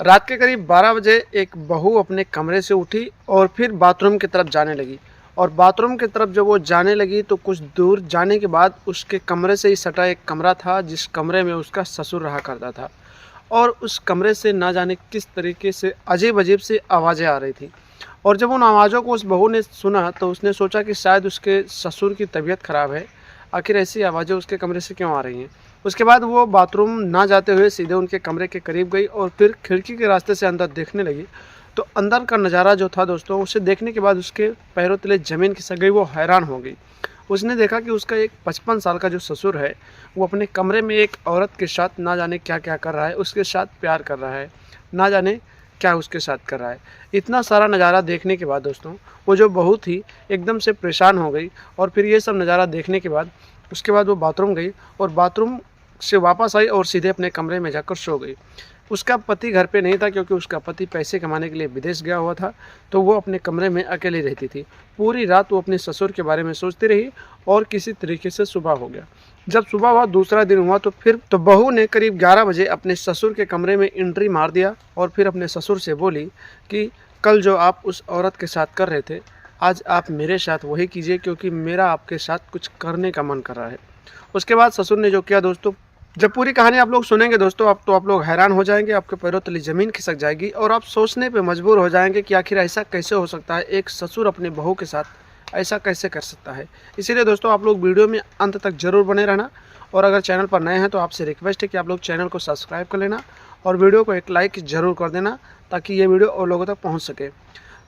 रात के करीब 12 बजे एक बहू अपने कमरे से उठी और फिर बाथरूम की तरफ जाने लगी। और बाथरूम की तरफ जब वो जाने लगी तो कुछ दूर जाने के बाद उसके कमरे से ही सटा एक कमरा था, जिस कमरे में उसका ससुर रहा करता था। और उस कमरे से ना जाने किस तरीके से अजीब-अजीब सी आवाज़ें आ रही थी। और जब उन आवाज़ों को उस बहू ने सुना तो उसने सोचा कि शायद उसके ससुर की तबीयत ख़राब है, आखिर ऐसी आवाज़ें उसके कमरे से क्यों आ रही हैं। उसके बाद वो बाथरूम ना जाते हुए सीधे उनके कमरे के करीब गई और फिर खिड़की के रास्ते से अंदर देखने लगी। तो अंदर का नज़ारा जो था दोस्तों, उसे देखने के बाद उसके पैरों तले ज़मीन खिसक गई, वो हैरान हो गई। उसने देखा कि उसका एक 55 साल का जो ससुर है, वो अपने कमरे में एक औरत के साथ ना जाने क्या-क्या कर रहा है, उसके साथ प्यार कर रहा है, ना जाने क्या उसके साथ कर रहा है। इतना सारा नज़ारा देखने के बाद दोस्तों, वो जो बहू थी एकदम से परेशान हो गई। और फिर ये सब नज़ारा देखने के बाद उसके बाद वो बाथरूम गई और बाथरूम से वापस आई और सीधे अपने कमरे में जाकर सो गई। उसका पति घर पे नहीं था, क्योंकि उसका पति पैसे कमाने के लिए विदेश गया हुआ था, तो वो अपने कमरे में अकेली रहती थी। पूरी रात वो अपने ससुर के बारे में सोचती रही और किसी तरीके से सुबह हो गया। जब सुबह हुआ, दूसरा दिन हुआ, तो फिर बहू ने करीब 11 बजे अपने ससुर के कमरे में एंट्री मार दिया और फिर अपने ससुर से बोली कि कल जो आप उस औरत के साथ कर रहे थे, आज आप मेरे साथ वही कीजिए, क्योंकि मेरा आपके साथ कुछ करने का मन कर रहा है। उसके बाद ससुर ने जो किया दोस्तों, जब पूरी कहानी आप लोग सुनेंगे दोस्तों, आप लोग हैरान हो जाएंगे, आपके पैरों तले ज़मीन खिसक जाएगी और आप सोचने पे मजबूर हो जाएंगे कि आखिर ऐसा कैसे हो सकता है, एक ससुर अपने बहू के साथ ऐसा कैसे कर सकता है। इसीलिए दोस्तों आप लोग वीडियो में अंत तक जरूर बने रहना। और अगर चैनल पर नए हैं तो आपसे रिक्वेस्ट है कि आप लोग चैनल को सब्सक्राइब कर लेना और वीडियो को एक लाइक ज़रूर कर देना, ताकि ये वीडियो और लोगों तक पहुँच सके।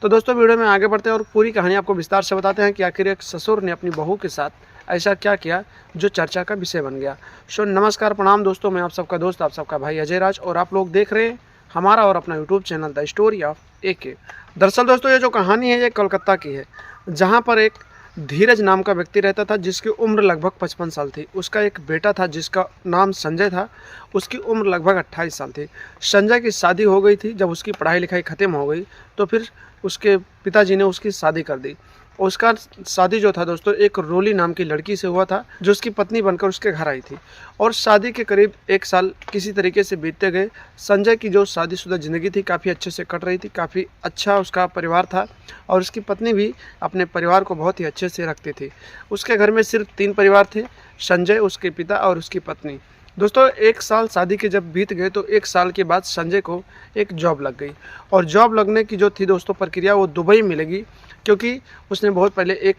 तो दोस्तों वीडियो में आगे बढ़ते हैं और पूरी कहानी आपको विस्तार से बताते हैं कि आखिर एक ससुर ने अपनी बहू के साथ ऐसा क्या किया जो चर्चा का विषय बन गया। सो नमस्कार, प्रणाम दोस्तों, मैं आप सबका दोस्त, आप सबका भाई अजय राज, और आप लोग देख रहे हैं हमारा और अपना YouTube channel the story of AK। दरअसल दोस्तों ये जो कहानी है ये कोलकाता की है, जहाँ पर एक धीरज नाम का व्यक्ति रहता था, जिसकी उम्र लगभग 55 साल थी। उसका एक बेटा था जिसका नाम संजय था, उसकी उम्र लगभग 28 साल थी। संजय की शादी हो गई थी। जब उसकी पढ़ाई लिखाई ख़त्म हो गई तो फिर उसके पिताजी ने उसकी शादी कर दी। उसका शादी जो था दोस्तों एक रोली नाम की लड़की से हुआ था, जो उसकी पत्नी बनकर उसके घर आई थी। और शादी के करीब 1 साल किसी तरीके से बीतते गए। संजय की जो शादीशुदा ज़िंदगी थी काफ़ी अच्छे से कट रही थी, काफ़ी अच्छा उसका परिवार था और उसकी पत्नी भी अपने परिवार को बहुत ही अच्छे से रखती थी। उसके घर में सिर्फ 3 परिवार थे, संजय, उसके पिता और उसकी पत्नी। दोस्तों 1 साल शादी के जब बीत गए तो 1 साल के बाद संजय को एक जॉब लग गई। और जॉब लगने की जो थी दोस्तों प्रक्रिया, वो दुबई में लगी, क्योंकि उसने बहुत पहले एक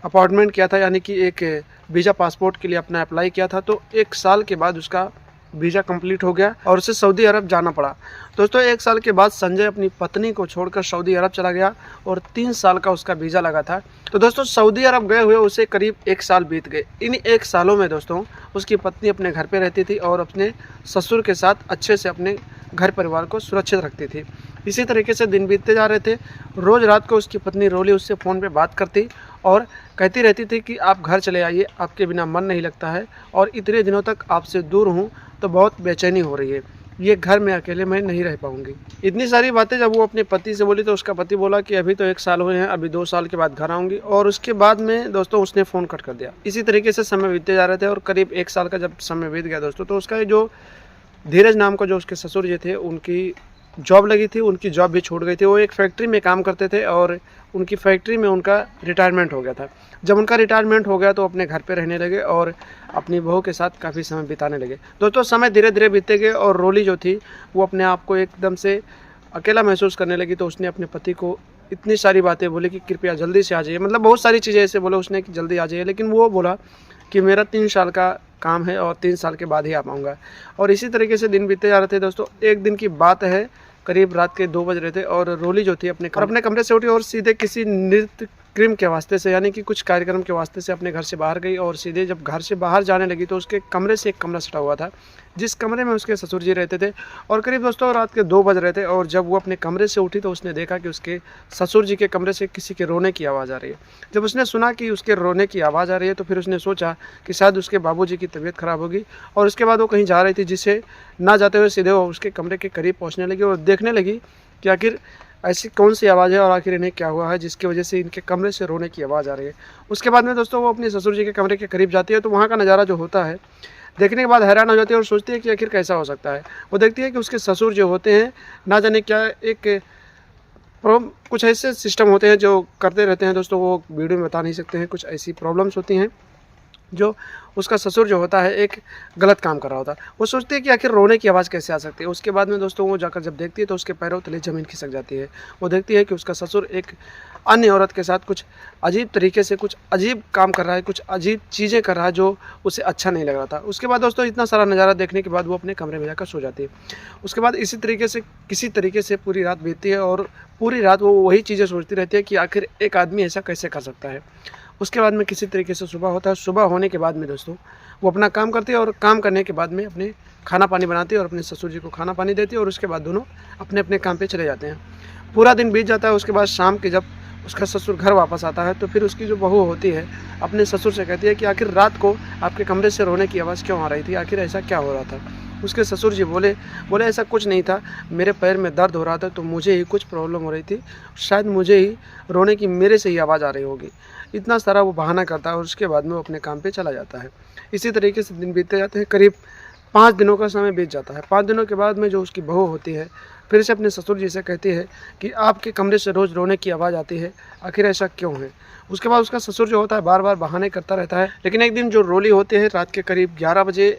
अपॉइंटमेंट किया था, यानी कि एक वीज़ा पासपोर्ट के लिए अपना अप्लाई किया था। तो 1 साल के बाद उसका वीज़ा कंप्लीट हो गया और उसे सऊदी अरब जाना पड़ा। दोस्तों 1 साल के बाद संजय अपनी पत्नी को छोड़कर सऊदी अरब चला गया और 3 साल का उसका वीज़ा लगा था। तो दोस्तों सऊदी अरब गए हुए उसे करीब 1 साल बीत गए। इन 1 सालों में दोस्तों उसकी पत्नी अपने घर पे रहती थी और अपने ससुर के साथ अच्छे से अपने घर परिवार को सुरक्षित रखती थी। इसी तरीके से दिन बीतते जा रहे थे। रोज़ रात को उसकी पत्नी रोली उससे फ़ोन पे बात करती और कहती रहती थी कि आप घर चले आइए, आपके बिना मन नहीं लगता है और इतने दिनों तक आपसे दूर हूँ तो बहुत बेचैनी हो रही है, ये घर में अकेले मैं नहीं रह पाऊँगी। इतनी सारी बातें जब वो अपने पति से बोली तो उसका पति बोला कि अभी तो 1 साल हुए हैं, अभी 2 साल के बाद घर आऊँगी। और उसके बाद में दोस्तों उसने फ़ोन कट कर दिया। इसी तरीके से समय बीतते जा रहे थे और करीब 1 साल का जब समय बीत गया दोस्तों, तो उसका जो धीरज नाम का जो उसके ससुर जी थे, उनकी जॉब लगी थी, उनकी जॉब भी छूट गई थी। वो एक फैक्ट्री में काम करते थे और उनकी फैक्ट्री में उनका रिटायरमेंट हो गया था। जब उनका रिटायरमेंट हो गया तो अपने घर पे रहने लगे और अपनी बहू के साथ काफ़ी समय बिताने लगे। दोस्तों समय धीरे धीरे बीतते गए और रोली जो थी वो अपने आप को एकदम से अकेला महसूस करने लगी। तो उसने अपने पति को इतनी सारी बातें बोली कि कृपया जल्दी से आ जाइए, मतलब बहुत सारी चीज़ें ऐसे बोले उसने कि जल्दी आ जाइए, लेकिन वो बोला कि मेरा 3 साल का काम है और 3 साल के बाद ही आ पाऊँगा। और इसी तरीके से दिन बीतते जा रहे थे दोस्तों। एक दिन की बात है, करीब रात के 2 बज रहे थे और रोली जो थी अपने कमरे से उठी और सीधे किसी नृत्य क्रिम के वास्ते से, यानी कि कुछ कार्यक्रम के वास्ते से अपने घर से बाहर गई। और सीधे जब घर से बाहर जाने लगी तो उसके कमरे से एक कमरा सटा हुआ था, जिस कमरे में उसके ससुर जी रहते थे। और करीब दोस्तों रात के 2 बज रहे थे और जब वो अपने कमरे से उठी तो उसने देखा कि उसके ससुर जी के कमरे से किसी के रोने की आवाज़ आ रही है। जब उसने सुना कि उसके रोने की आवाज़ आ रही है तो फिर उसने सोचा कि शायद उसके बाबूजी की तबीयत ख़राब होगी। और उसके बाद वो कहीं जा रही थी, जिसे ना जाते हुए सीधे वो उसके कमरे के करीब पहुँचने लगी और देखने लगी कि आखिर ऐसी कौन सी आवाज़ है और आखिर इन्हें क्या हुआ है जिसकी वजह से इनके कमरे से रोने की आवाज़ आ रही है। उसके बाद में दोस्तों वो अपने ससुर जी के कमरे के करीब जाती है तो वहाँ का नज़ारा जो होता है, देखने के बाद हैरान हो जाती है और सोचती है कि आखिर कैसा हो सकता है। वो देखती है कि उसके ससुर जो होते हैं ना जाने क्या एक कुछ ऐसे सिस्टम होते हैं जो करते रहते हैं दोस्तों, वो वीडियो में बता नहीं सकते हैं। कुछ ऐसी प्रॉब्लम्स होती हैं जो उसका ससुर जो होता है एक गलत काम कर रहा होता है। वो सोचती है कि आखिर रोने की आवाज़ कैसे आ सकती है। उसके बाद में दोस्तों वो जाकर जब देखती है तो उसके पैरों तले ज़मीन खिसक जाती है। वो देखती है कि उसका ससुर एक अन्य औरत के साथ कुछ अजीब तरीके से कुछ अजीब काम कर रहा है, कुछ अजीब चीज़ें कर रहा है जो उसे अच्छा नहीं लग रहा था। उसके बाद दोस्तों इतना सारा नज़ारा देखने के बाद वो अपने कमरे में जाकर सो जाती है। उसके बाद इसी तरीके से किसी तरीके से पूरी रात बीतती है और पूरी रात वो वही चीज़ें सोचती रहती है कि आखिर एक आदमी ऐसा कैसे कर सकता है। उसके बाद में किसी तरीके से सुबह होता है। सुबह होने के बाद में दोस्तों वो अपना काम करती है और काम करने के बाद में अपने खाना पानी बनाती है और अपने ससुर जी को खाना पानी देती है और उसके बाद दोनों अपने अपने काम पे चले जाते हैं। पूरा दिन बीत जाता है। उसके बाद शाम के जब उसका ससुर घर वापस आता है तो फिर उसकी जो बहू होती है अपने ससुर से कहती है कि आखिर रात को आपके कमरे से रोने की आवाज़ क्यों आ रही थी, आखिर ऐसा क्या हो रहा था। उसके ससुर जी बोले ऐसा कुछ नहीं था, मेरे पैर में दर्द हो रहा था तो मुझे ही कुछ प्रॉब्लम हो रही थी, शायद मुझे ही रोने की मेरे से ही आवाज़ आ रही होगी। इतना सारा वो बहाना करता है और उसके बाद में वो अपने काम पे चला जाता है। इसी तरीके से दिन बीतते जाते हैं। करीब 5 दिनों का समय बीत जाता है। 5 दिनों के बाद में जो उसकी बहू होती है फिर से अपने ससुर जी से कहती है कि आपके कमरे से रोज़ रोने की आवाज़ आती है, आखिर ऐसा क्यों है। उसके बाद उसका ससुर जो होता है बार बार बहाने करता रहता है। लेकिन एक दिन जो रोली होती है रात के करीब 11 बजे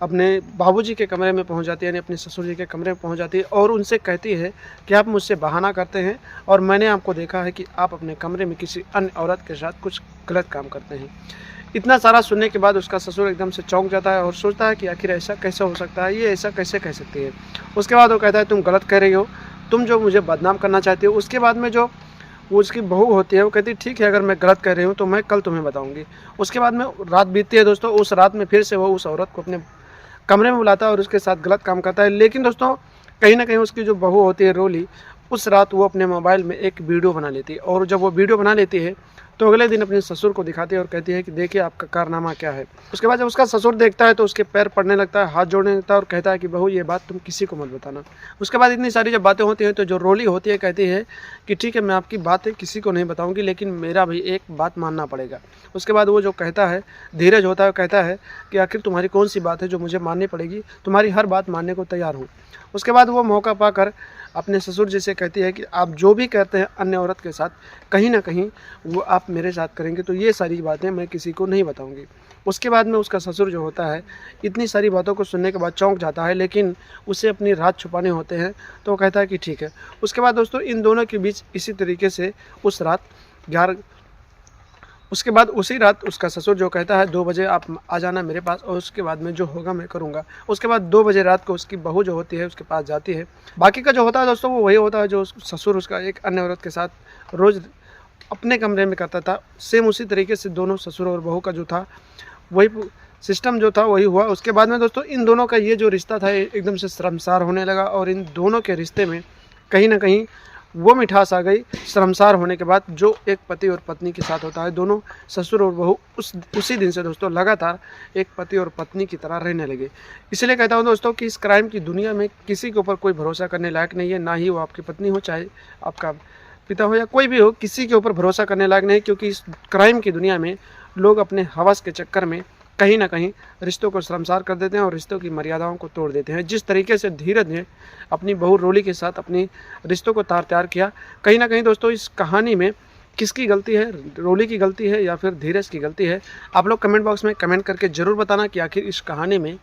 अपने बाबूजी के कमरे में पहुंच जाती है, यानी अपने ससुर जी के कमरे में पहुंच जाती है और उनसे कहती है कि आप मुझसे बहाना करते हैं और मैंने आपको देखा है कि आप अपने कमरे में किसी अन्य औरत के साथ कुछ गलत काम करते हैं। इतना सारा सुनने के बाद उसका ससुर एकदम से चौंक जाता है और सोचता है कि आखिर ऐसा कैसे हो सकता है, ये ऐसा कैसे कह सकती है। उसके बाद वो कहता है तुम गलत कह रही हो, तुम जो मुझे बदनाम करना चाहती हो। उसके बाद में जो वो उसकी बहू होती है वो कहती है ठीक है, अगर मैं गलत कह रही हूँ तो मैं कल तुम्हें बताऊँगी। उसके बाद में रात बीतती है दोस्तों। उस रात में फिर से वो उस औरत को अपने कमरे में बुलाता है और उसके साथ गलत काम करता है। लेकिन दोस्तों कहीं ना कहीं उसकी जो बहू होती है रोली, उस रात वो अपने मोबाइल में एक वीडियो बना लेती है और जब वो वीडियो बना लेती है तो अगले दिन अपने ससुर को दिखाती है और कहती है कि देखिए आपका कारनामा क्या है। उसके बाद जब उसका ससुर देखता है तो उसके पैर पड़ने लगता है, हाथ जोड़ने लगता है और कहता है कि बहू ये बात तुम किसी को मत बताना। उसके बाद इतनी सारी जब बातें होती हैं तो जो रोली होती है कहती है कि ठीक है मैं आपकी बातें किसी को नहीं बताऊंगी, लेकिन मेरा भी एक बात मानना पड़ेगा। उसके बाद वो जो कहता है, धीरज होता है, कहता है कि आखिर तुम्हारी कौन सी बात है जो मुझे माननी पड़ेगी, तुम्हारी हर बात मानने को तैयार हूँ। उसके बाद वो मौका पाकर अपने ससुर जी से कहती है कि आप जो भी कहते हैं अन्य औरत के साथ कहीं ना कहीं वो आप मेरे साथ करेंगे, तो ये सारी बातें मैं किसी को नहीं बताऊंगी। उसके बाद में उसका ससुर जो होता है इतनी सारी बातों को सुनने के बाद चौंक जाता है, लेकिन उसे अपनी राज छुपाने होते हैं तो वो कहता है कि ठीक है। उसके बाद दोस्तों इन दोनों के बीच इसी तरीके से उस रात 11 उसके बाद उसी रात उसका ससुर जो कहता है 2 बजे आप आ जाना मेरे पास और उसके बाद में जो होगा मैं करूँगा। उसके बाद 2 बजे रात को उसकी बहू जो होती है उसके पास जाती है। बाकी का जो होता है दोस्तों वो वही होता है जो ससुर उसका एक अन्य औरत के साथ रोज़ अपने कमरे में करता था। सेम उसी तरीके से दोनों ससुर और बहू का जो था वही सिस्टम जो था वही हुआ। उसके बाद में दोस्तों इन दोनों का ये जो रिश्ता था एकदम से शर्मसार होने लगा और इन दोनों के रिश्ते में कहीं ना कहीं वो मिठास आ गई शर्मसार होने के बाद जो एक पति और पत्नी के साथ होता है। दोनों ससुर और बहू उसी दिन से दोस्तों लगातार एक पति और पत्नी की तरह रहने लगे। इसलिए कहता हूँ दोस्तों कि इस क्राइम की दुनिया में किसी के ऊपर कोई भरोसा करने लायक नहीं है, ना ही वो आपकी पत्नी हो, चाहे आपका पिता हो या कोई भी हो, किसी के ऊपर भरोसा करने लायक नहीं, क्योंकि इस क्राइम की दुनिया में लोग अपने हवस के चक्कर में कहीं ना कहीं रिश्तों को शर्मसार कर देते हैं और रिश्तों की मर्यादाओं को तोड़ देते हैं। जिस तरीके से धीरज ने अपनी बहू रोली के साथ अपनी रिश्तों को तार तैयार किया, कहीं ना कहीं दोस्तों इस कहानी में किसकी गलती है, रोली की गलती है या फिर धीरज की गलती है? आप लोग कमेंट बॉक्स में कमेंट करके ज़रूर बताना कि आखिर इस कहानी में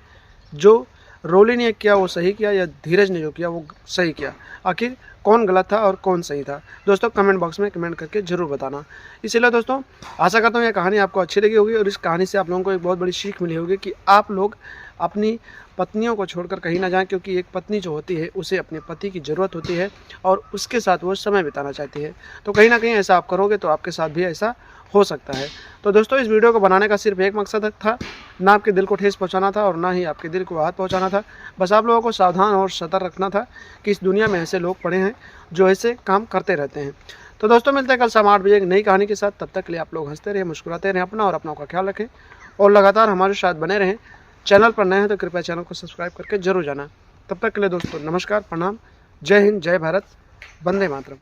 जो रोली ने किया वो सही किया या धीरज ने जो किया वो सही किया, आखिर कौन गलत था और कौन सही था? दोस्तों कमेंट बॉक्स में कमेंट करके ज़रूर बताना। इसीलिए दोस्तों आशा करता हूँ यह कहानी आपको अच्छी लगी होगी और इस कहानी से आप लोगों को एक बहुत बड़ी सीख मिली होगी कि आप लोग अपनी पत्नियों को छोड़कर कहीं ना जाएं, क्योंकि एक पत्नी जो होती है उसे अपने पति की ज़रूरत होती है और उसके साथ वो समय बिताना चाहती है। तो कहीं ना कहीं ऐसा आप करोगे तो आपके साथ भी ऐसा हो सकता है। तो दोस्तों इस वीडियो को बनाने का सिर्फ एक मकसद था, ना आपके दिल को ठेस पहुंचाना था और ना ही आपके दिल को आहत पहुंचाना था। बस आप लोगों को सावधान और सतर्क रखना था कि इस दुनिया में ऐसे लोग पड़े हैं जो ऐसे काम करते रहते हैं। तो दोस्तों मिलते हैं कल शाम 8 बजे एक नई कहानी के साथ। तब तक के लिए आप लोग हंसते रहें, मुस्कुराते रहें, अपना और अपनों का ख्याल रखें और लगातार हमारे साथ बने रहें। चैनल पर नए हैं तो कृपया चैनल को सब्सक्राइब करके जरूर जाना। तब तक के लिए दोस्तों नमस्कार, प्रणाम, जय हिंद, जय भारत, वंदे मातरम।